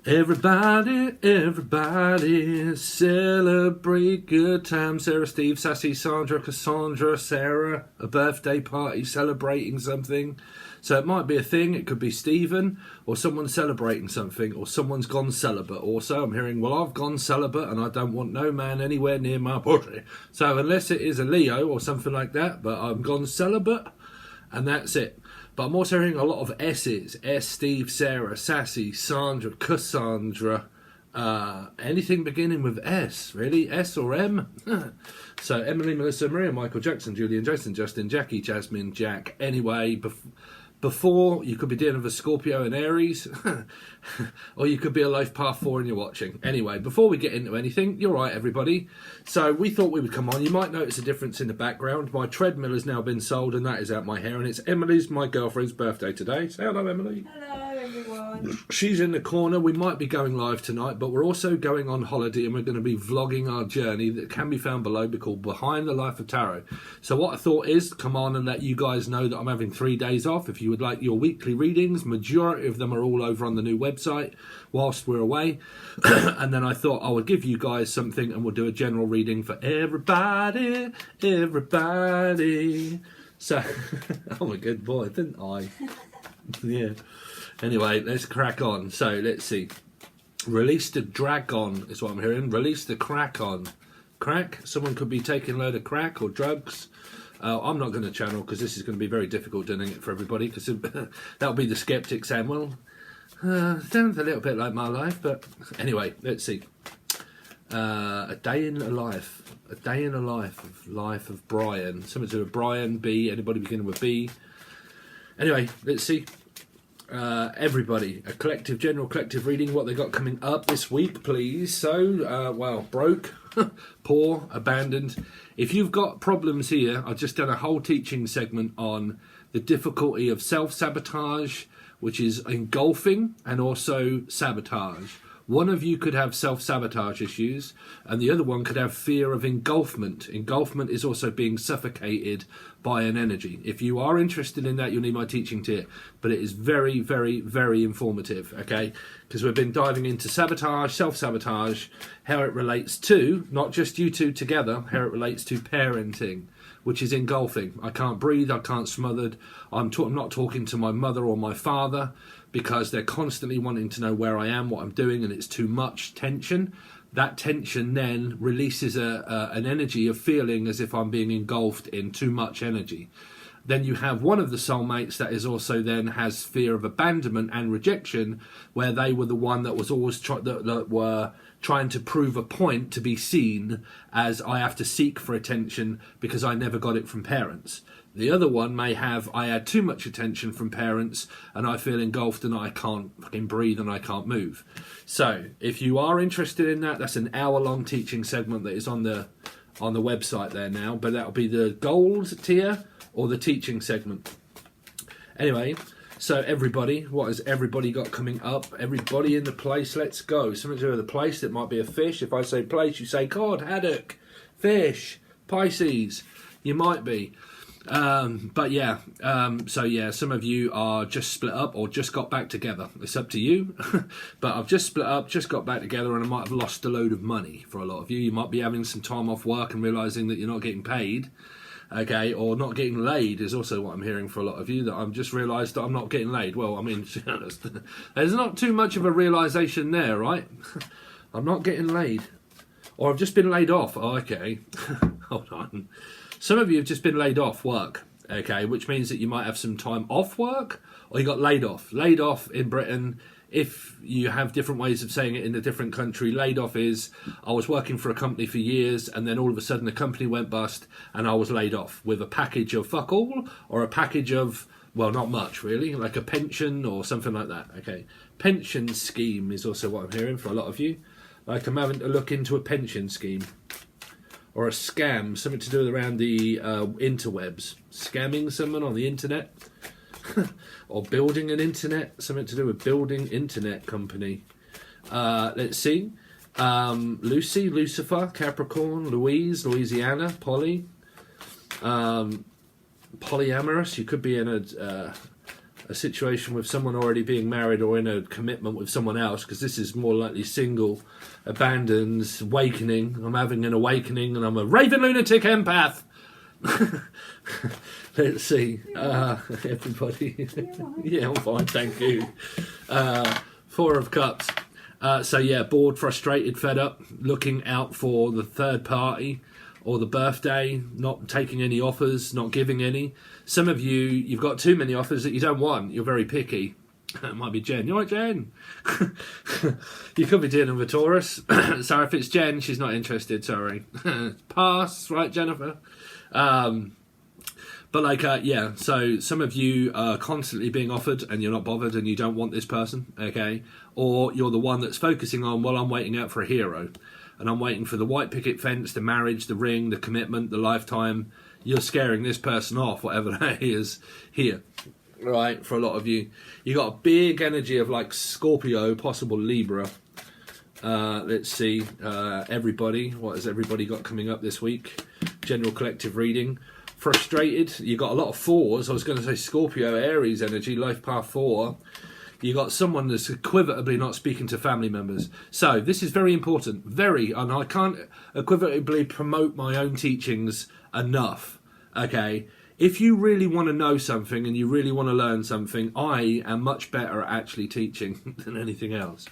Everybody, everybody, celebrate good time. Sarah, Steve, Sassy, Sandra, Cassandra, Sarah, a birthday party celebrating something. So it might be a thing, it could be Stephen, or someone celebrating something, or someone's gone celibate. Also, I'm hearing, well, I've gone celibate and I don't want no man anywhere near my pussy. So unless it is a Leo or something like that, but I've gone celibate, and that's it. But I'm also hearing a lot of S's. S, Steve, Sarah, Sassy, Sandra, Cassandra, anything beginning with S, really? S or M? So Emily, Melissa, Maria, Michael, Jackson, Julian, Jason, Justin, Jackie, Jasmine, Jack. Anyway, before, you could be dealing with a Scorpio and Aries, or you could be a Life Path 4 and you're watching. Anyway, before we get into anything, you're right, everybody. So we thought we would come on. You might notice a difference in the background. My treadmill has now been sold, and that is out my hair. And it's Emily's, my girlfriend's, birthday today. Say hello, Emily. Hello, everyone. She's in the corner. We might be going live tonight, but we're also going on holiday, and we're going to be vlogging our journey that can be found below, called Behind the Life of Tarot. So what I thought is, come on and let you guys know that I'm having 3 days off. If you would like your weekly readings, majority of them are all over on the new website whilst we're away. And then I thought I would give you guys something, and we'll do a general reading for everybody. So, I'm a good boy, didn't I? Yeah. Anyway, let's crack on. So, let's see. Release the dragon is what I'm hearing. Release the crack on. Crack? Someone could be taking a load of crack or drugs. I'm not going to channel because this is going to be very difficult doing it for everybody, because that'll be the skeptic saying, well, sounds a little bit like my life, but anyway, let's see. A day in a life. A day in a life of Brian. Something to do with Brian, B, anybody beginning with B. Anyway, let's see. Everybody, a collective, general collective reading, what they got coming up this week, please. So, well, broke, poor, abandoned. If you've got problems here, I've just done a whole teaching segment on the difficulty of self-sabotage, which is engulfing, and also sabotage. One of you could have self-sabotage issues, and the other one could have fear of engulfment. Engulfment is also being suffocated by an energy. If you are interested in that, you'll need my teaching tier. But it is very, very, very informative, okay? Because we've been diving into sabotage, self-sabotage, how it relates to, not just you two together, how it relates to parenting, which is engulfing. I can't breathe, I can't smothered. I'm not talking to my mother or my father, because they're constantly wanting to know where I am, what I'm doing, and it's too much tension. That tension then releases an energy of feeling as if I'm being engulfed in too much energy. Then you have one of the soulmates that is also then has fear of abandonment and rejection, where they were the one that was always that were trying to prove a point to be seen as I have to seek for attention because I never got it from parents. The other one may have, I had too much attention from parents and I feel engulfed and I can't fucking breathe and I can't move. So if you are interested in that, that's an hour-long teaching segment that is on the website there now, but that'll be the gold tier or the teaching segment. Anyway, so everybody, what has everybody got coming up? Everybody in the place, let's go. Something to do with the place, that might be a fish. If I say place, you say cod, haddock, fish, Pisces. You might be. But yeah, so yeah, some of you are just split up or just got back together. It's up to you. But I've just split up, just got back together, and I might have lost a load of money for a lot of you. You might be having some time off work and realising that you're not getting paid. Okay, or not getting laid is also what I'm hearing for a lot of you, that I've just realised that I'm not getting laid. Well, I mean, there's not too much of a realisation there, right? I'm not getting laid. Or I've just been laid off. Oh, okay. Hold on. Some of you have just been laid off work, okay, which means that you might have some time off work, or you got laid off. Laid off in Britain, if you have different ways of saying it in a different country, laid off is, I was working for a company for years, and then all of a sudden the company went bust, and I was laid off with a package of fuck all, or a package of, well, not much really, like a pension or something like that, okay. Pension scheme is also what I'm hearing for a lot of you. Like I'm having to look into a pension scheme. Or a scam, something to do around the interwebs. Scamming someone on the internet. Or building an internet, something to do with building internet company. Let's see. Lucy, Lucifer, Capricorn, Louise, Louisiana, Polly. Polyamorous, you could be in a a situation with someone already being married or in a commitment with someone else, because this is more likely single, abandons, awakening. I'm having an awakening and I'm a raving lunatic empath. Let's see. Everybody. Yeah, I'm fine, thank you. Four of Cups. So yeah, bored, frustrated, fed up, looking out for the third party or the birthday, not taking any offers, not giving any. Some of you, you've got too many offers that you don't want. You're very picky. It might be Jen. You all right, Jen? You could be dealing with a Taurus. So if it's Jen, she's not interested, sorry. Pass, right, Jennifer? But like, yeah, so some of you are constantly being offered and you're not bothered and you don't want this person, okay? Or you're the one that's focusing on, well, I'm waiting out for a hero. And I'm waiting for the white picket fence, the marriage, the ring, the commitment, the lifetime. You're scaring this person off, whatever that is here, right? For a lot of you. You got a big energy of like Scorpio, possible Libra. Let's see, everybody. What has everybody got coming up this week? General collective reading. Frustrated. You got a lot of fours. I was going to say Scorpio, Aries energy, life path 4. You got someone that's equivotably not speaking to family members. So this is very important. And I can't equivotably promote my own teachings enough. Okay. If you really want to know something and you really want to learn something, I am much better at actually teaching than anything else.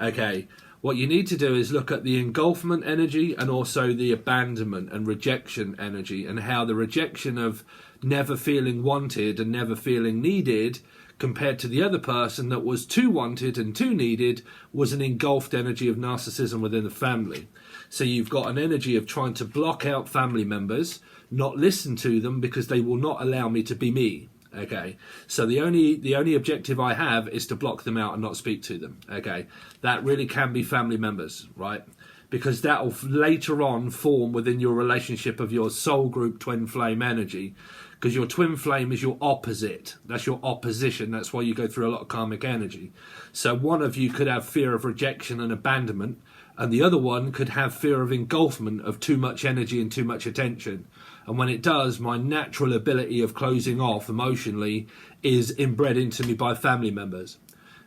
Okay. What you need to do is look at the engulfment energy and also the abandonment and rejection energy, and how the rejection of never feeling wanted and never feeling needed compared to the other person that was too wanted and too needed was an engulfed energy of narcissism within the family. So you've got an energy of trying to block out family members, not listen to them because they will not allow me to be me. Okay, so the only objective I have is to block them out and not speak to them. Okay, that really can be family members, right? Because that will later on form within your relationship of your soul group twin flame energy. Because your twin flame is your opposite. That's your opposition. That's why you go through a lot of karmic energy. So one of you could have fear of rejection and abandonment, and the other one could have fear of engulfment of too much energy and too much attention. And when it does, my natural ability of closing off emotionally is inbred into me by family members.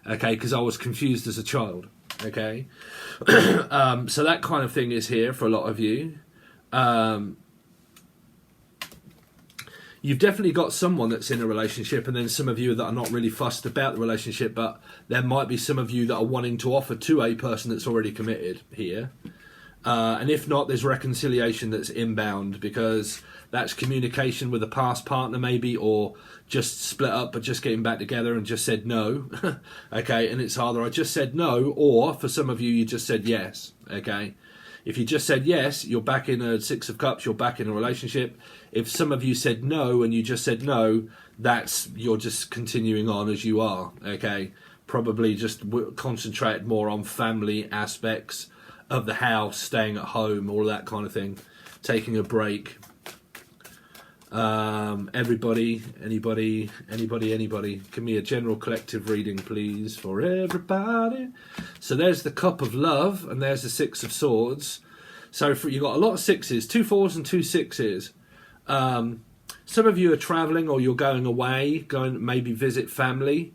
Okay, because I was confused as a child. Okay, so that kind of thing is here for a lot of you. You've definitely got someone that's in a relationship, and then some of you that are not really fussed about the relationship, but there might be some of you that are wanting to offer to a person that's already committed here. And if not, there's reconciliation that's inbound, because that's communication with a past partner maybe, or just split up but just getting back together and just said no. Okay, and it's either I just said no, or for some of you, you just said yes. Okay, if you just said yes, you're back in a 6 of Cups, you're back in a relationship. If some of you said no and you just said no, you're just continuing on as you are. Okay, probably just concentrate more on family aspects of the house, staying at home, all that kind of thing, taking a break. Everybody, anybody, give me a general collective reading, please, for everybody. So there's the Cup of Love, and there's the 6 of Swords. So you got a lot of 6s, 2 4s and 2 6s. Some of you are traveling, or you're going away, going maybe visit family.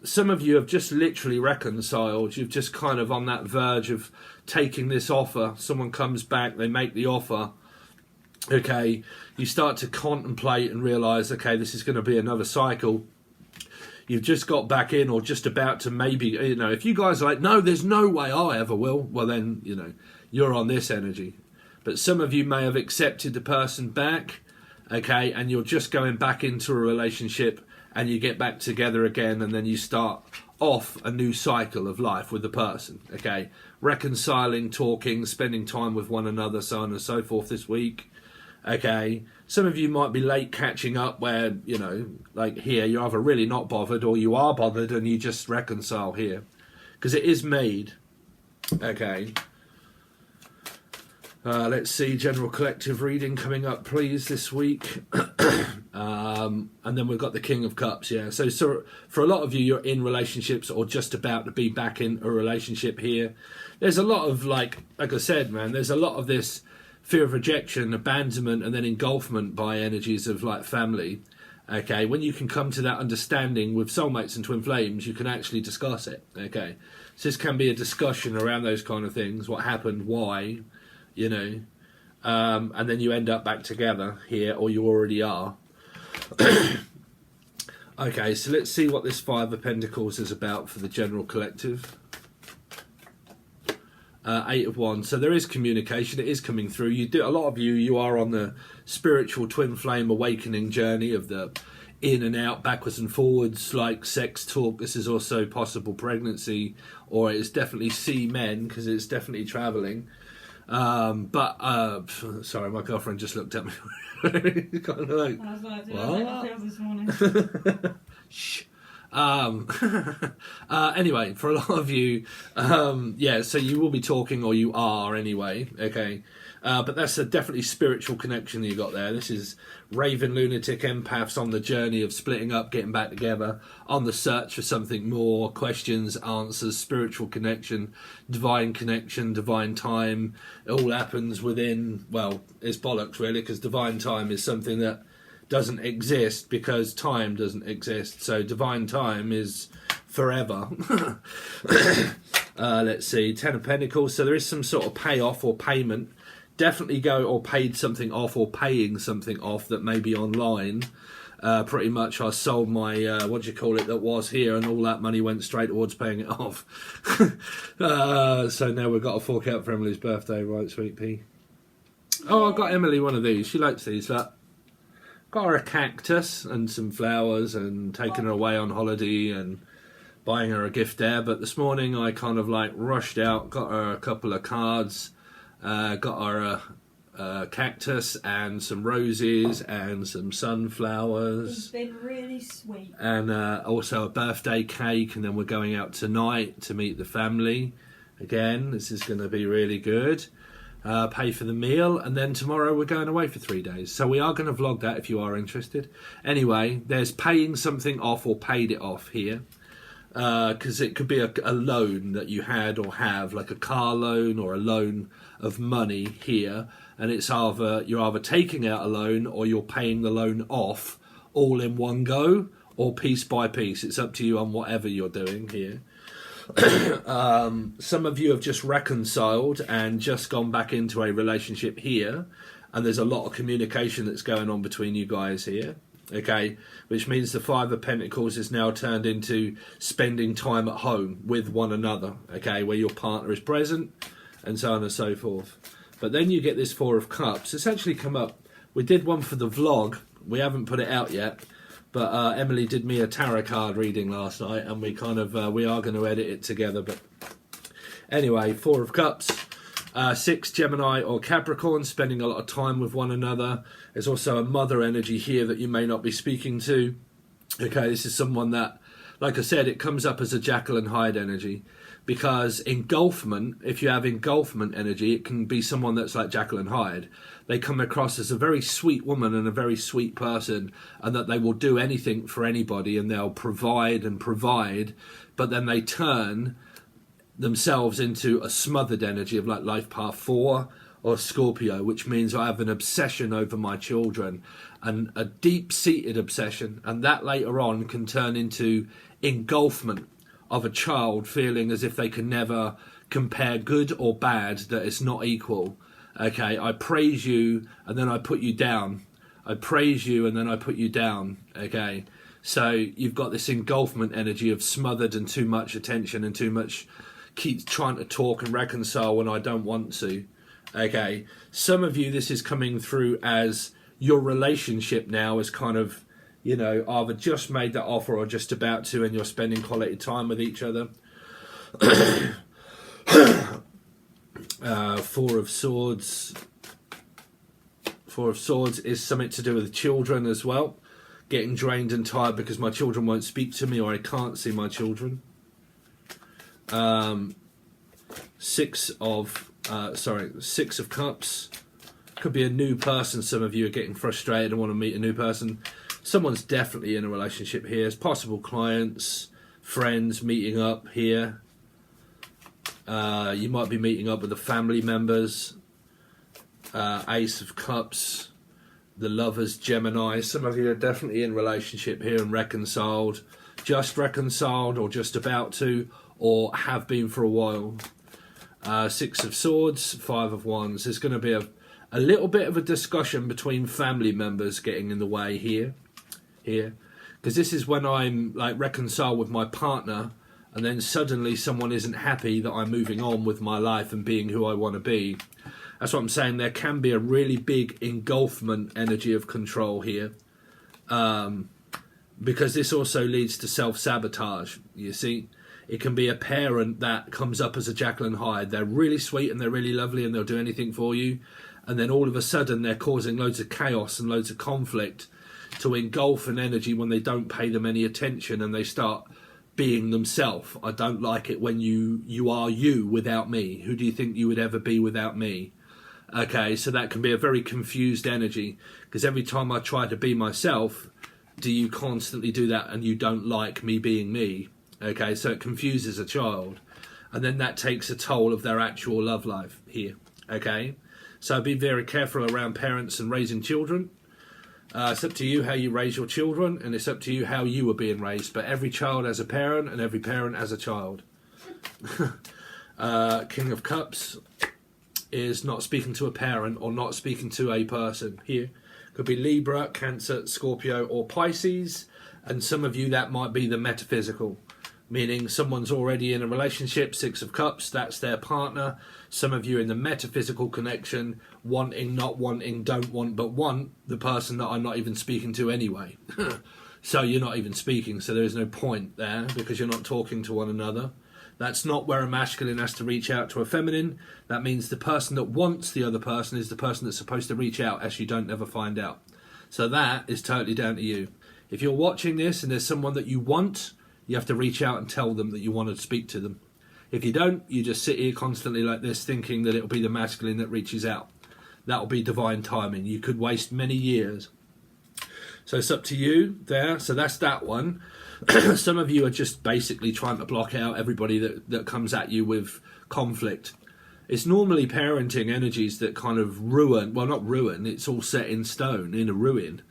Some of you have just literally reconciled. You've just kind of on that verge of taking this offer. Someone comes back, they make the offer. Okay, you start to contemplate and realise, okay, this is going to be another cycle. You've just got back in, or just about to maybe, if you guys are like, no, there's no way I ever will, well then, you're on this energy. But some of you may have accepted the person back, okay, and you're just going back into a relationship, and you get back together again, and then you start off a new cycle of life with the person, okay? Reconciling, talking, spending time with one another, so on and so forth this week, okay? Some of you might be late catching up where, like here, you're either really not bothered or you are bothered and you just reconcile here. Because it is made, okay? Let's see, general collective reading coming up, please, this week. And then we've got the King of Cups, yeah. So for a lot of you, you're in relationships or just about to be back in a relationship here. There's a lot of, like I said, man, there's a lot of this fear of rejection, abandonment, and then engulfment by energies of, like, family. Okay, when you can come to that understanding with soulmates and twin flames, you can actually discuss it. Okay, so this can be a discussion around those kind of things. What happened? Why? You know, and then you end up back together here, or you already are. Okay, so let's see what this Five of Pentacles is about for the general collective. Eight of Wands. So there is communication. It is coming through. You do, a lot of you are on the spiritual twin flame awakening journey of the in and out, backwards and forwards, like sex talk. This is also possible pregnancy, or it's definitely see men because it's definitely traveling. Sorry, my girlfriend just looked at me. Kind of like, I was like, did what? I take this morning? Shh. Anyway, for a lot of you, yeah, so you will be talking, or you are anyway, okay? But that's a definitely spiritual connection you got there. This is Raven, Lunatic, Empaths on the journey of splitting up, getting back together, on the search for something more, questions, answers, spiritual connection, divine time. It all happens within, well, it's bollocks really, because divine time is something that doesn't exist because time doesn't exist. So divine time is forever. Let's see, Ten of Pentacles. So there is some sort of payoff or payment. Definitely or paid something off, or paying something off that may be online. Pretty much I sold my, that was here, and all that money went straight towards paying it off. So now we've got to fork out for Emily's birthday, right, sweet pea? Oh, I got Emily one of these. She likes these. Got her a cactus and some flowers, and taking her away on holiday and buying her a gift there. But this morning I kind of like rushed out, got her a couple of cards, got her a cactus and some roses and some sunflowers. It's been really sweet. And also a birthday cake, and then we're going out tonight to meet the family. Again, this is going to be really good. Pay for the meal, and then tomorrow we're going away for 3 days. So we are going to vlog that if you are interested. Anyway, there's paying something off or paid it off here. Because it could be a loan that you had or have, like a car loan or a loan of money here. And it's you're either taking out a loan or you're paying the loan off all in one go, or piece by piece. It's up to you on whatever you're doing here. Some of you have just reconciled and just gone back into a relationship here, and there's a lot of communication that's going on between you guys here, okay, which means the Five of Pentacles is now turned into spending time at home with one another, okay, where your partner is present and so on and so forth. But then you get this Four of Cups. It's actually come up. We did one for the vlog. We haven't put it out yet. But Emily did me a tarot card reading last night, and we kind of we are going to edit it together. But anyway, Four of Cups, 6 Gemini or Capricorn, spending a lot of time with one another. There's also a mother energy here that you may not be speaking to. Okay, this is someone that, like I said, it comes up as a Jekyll and Hyde energy, because engulfment, if you have engulfment energy, it can be someone that's like Jekyll and Hyde. They come across as a very sweet woman and a very sweet person, and that they will do anything for anybody, and they'll provide and provide, but then they turn themselves into a smothered energy of like Life Path 4 or Scorpio, which means I have an obsession over my children, and a deep-seated obsession, and that later on can turn into engulfment of a child feeling as if they can never compare good or bad, that it's not equal. Okay, I praise you and then I put you down. I praise you and then I put you down. Okay, so you've got this engulfment energy of smothered and too much attention and too much keep trying to talk and reconcile when I don't want to. Okay, some of you, this is coming through as your relationship now is kind of, you know, either just made that offer or just about to, and you're spending quality time with each other. Four of Swords. Four of Swords is something to do with children as well. Getting drained and tired because my children won't speak to me, or I can't see my children. Six of Cups. Could be a new person. Some of you are getting frustrated and want to meet a new person. Someone's definitely in a relationship here. It's possible clients, friends meeting up here. You might be meeting up with the family members. Ace of Cups. the lovers, Gemini. Some of you are definitely in relationship here and reconciled, just reconciled or just about to, or have been for a while. Six of Swords, Five of Wands. There's going to be a little bit of a discussion between family members getting in the way here. Because this is when I'm like reconciled with my partner, and then suddenly someone isn't happy that I'm moving on with my life and being who I want to be. That's what I'm saying. There can be a really big engulfment energy of control here. Because this also leads to self-sabotage, you see. It can be a parent that comes up as a Jekyll and Hyde. They're really sweet and they're really lovely and they'll do anything for you. And then all of a sudden they're causing loads of chaos and loads of conflict to engulf an energy when they don't pay them any attention and they start being themselves. I don't like it when you are you without me. Who do you think you would ever be without me? Okay, so that can be a very confused energy, because every time I try to be myself, do you constantly do that and you don't like me being me? Okay, so it confuses a child, and then that takes a toll of their actual love life here. Okay, so be very careful around parents and raising children. It's up to you how you raise your children, and it's up to you how you were being raised. But every child has a parent, and every parent has a child. King of Cups is not speaking to a parent or not speaking to a person here. Could be Libra, Cancer, Scorpio, or Pisces. And some of you, that might be the metaphysical, meaning someone's already in a relationship, Six of Cups, that's their partner. Some of you in the metaphysical connection, wanting, not wanting, don't want, but want the person that I'm not even speaking to anyway. So you're not even speaking, so there is no point there because you're not talking to one another. That's not where a masculine has to reach out to a feminine. That means the person that wants the other person is the person that's supposed to reach out, as you don't ever find out. So that is totally down to you. If you're watching this and there's someone that you want, you have to reach out and tell them that you want to speak to them. If you don't, you just sit here constantly like this thinking that it'll be the masculine that reaches out. That'll be divine timing. You could waste many years. So it's up to you there. So that's that one. Some of you are just basically trying to block out everybody that comes at you with conflict. It's normally parenting energies that kind of ruin, well, not ruin, it's all set in stone, in a ruin.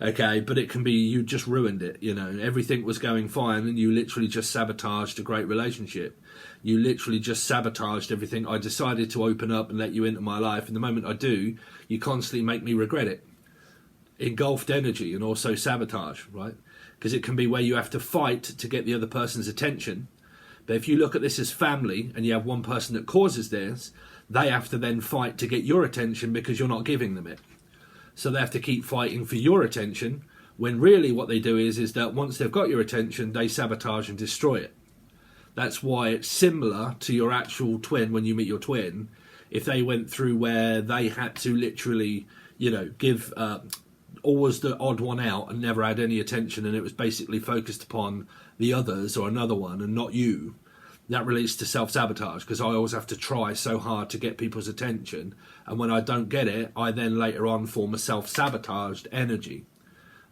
Okay, but it can be you just ruined it, you know. Everything was going fine and you literally just sabotaged a great relationship. You literally just sabotaged everything. I decided to open up and let you into my life, and the moment I do, you constantly make me regret it. Engulfed energy and also sabotage, right? Because it can be where you have to fight to get the other person's attention. But if you look at this as family and you have one person that causes this, they have to then fight to get your attention because you're not giving them it. So they have to keep fighting for your attention, when really what they do is that once they've got your attention, they sabotage and destroy it. That's why it's similar to your actual twin when you meet your twin. If they went through where they had to literally, you know, give always the odd one out and never had any attention, and it was basically focused upon the others or another one and not you, that relates to self-sabotage, because I always have to try so hard to get people's attention, and when I don't get it, I then later on form a self-sabotaged energy.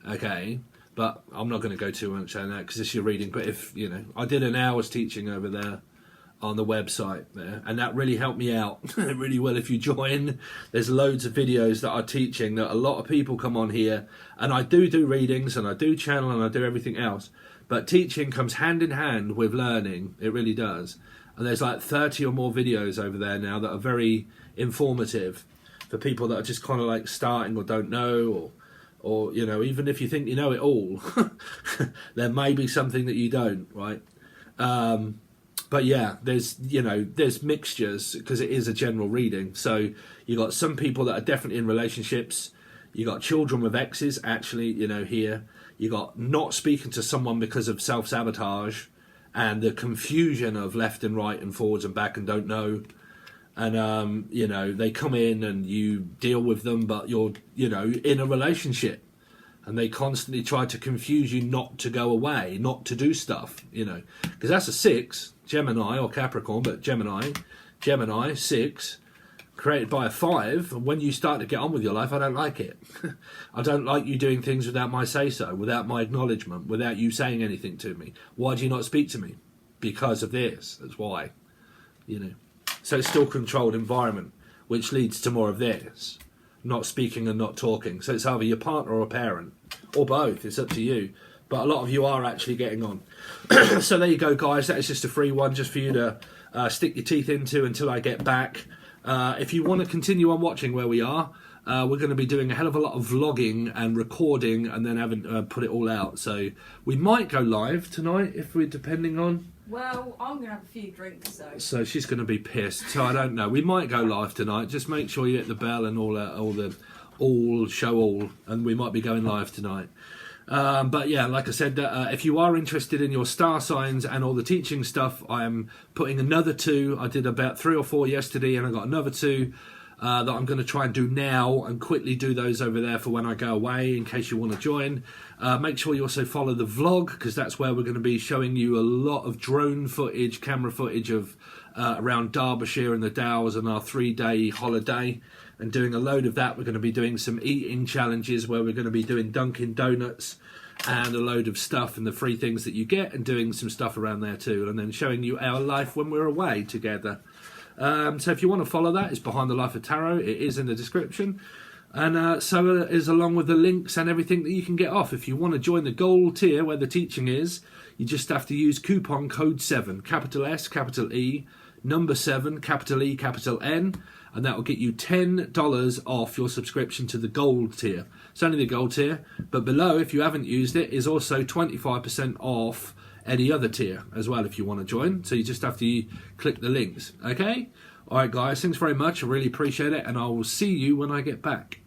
Okay, but I'm not going to go too much on that because it's your reading. But if, you know, I did an hour's teaching over there on the website there, and that really helped me out. It really will. If you join, there's loads of videos that are teaching that a lot of people come on here, and I do readings and I do channel and I do everything else, but teaching comes hand in hand with learning. It really does. And there's like 30 or more videos over there now that are very informative for people that are just kind of like starting or don't know, or you know, even if you think you know it all, there may be something that you don't, right? But yeah, there's mixtures because it is a general reading. So you got some people that are definitely in relationships. You got children with exes, actually, you know, here. You got not speaking to someone because of self-sabotage and the confusion of left and right and forwards and back and don't know. And, you know, they come in and you deal with them, but you're, you know, in a relationship. And they constantly try to confuse you not to go away, not to do stuff, you know. Because that's a 6, Gemini or Capricorn, but Gemini, 6, created by a 5. And when you start to get on with your life, I don't like it. I don't like you doing things without my say-so, without my acknowledgement, without you saying anything to me. Why do you not speak to me? Because of this. That's why, you know. So it's still controlled environment, which leads to more of this. not speaking and not talking. So it's either your partner or a parent, or both. It's up to you. But a lot of you are actually getting on. So there you go, guys. That is just a free one, just for you to stick your teeth into until I get back. If you want to continue on watching where we are, we're going to be doing a hell of a lot of vlogging and recording, and then having put it all out. So we might go live tonight, if we're depending on. Well, I'm going to have a few drinks, So she's going to be pissed. So I don't know. We might go live tonight. Just make sure you hit the bell and all show all, and we might be going live tonight. But yeah, like I said, if you are interested in your star signs and all the teaching stuff, I am putting another 2. I did about 3 or 4 yesterday, and I got another 2 that I'm going to try and do now, and quickly do those over there for when I go away, in case you want to join. Make sure you also follow the vlog, because that's where we're going to be showing you a lot of drone footage, camera footage of around Derbyshire and the Downs and our 3-day holiday, and doing a load of that. We're going to be doing some eating challenges where we're going to be doing Dunkin' Donuts and a load of stuff and the free things that you get, and doing some stuff around there too, and then showing you our life when we're away together. So if you want to follow that, it's Behind the Life of Tarot. It is in the description. And so it is, along with the links and everything that you can get off. If you want to join the gold tier where the teaching is, you just have to use coupon code 7, capital S, capital E, number 7, capital E, capital N, and that will get you $10 off your subscription to the gold tier. It's only the gold tier, but below, if you haven't used it, is also 25% off any other tier as well if you want to join. So you just have to click the links. Okay? Alright guys, thanks very much. I really appreciate it, and I will see you when I get back.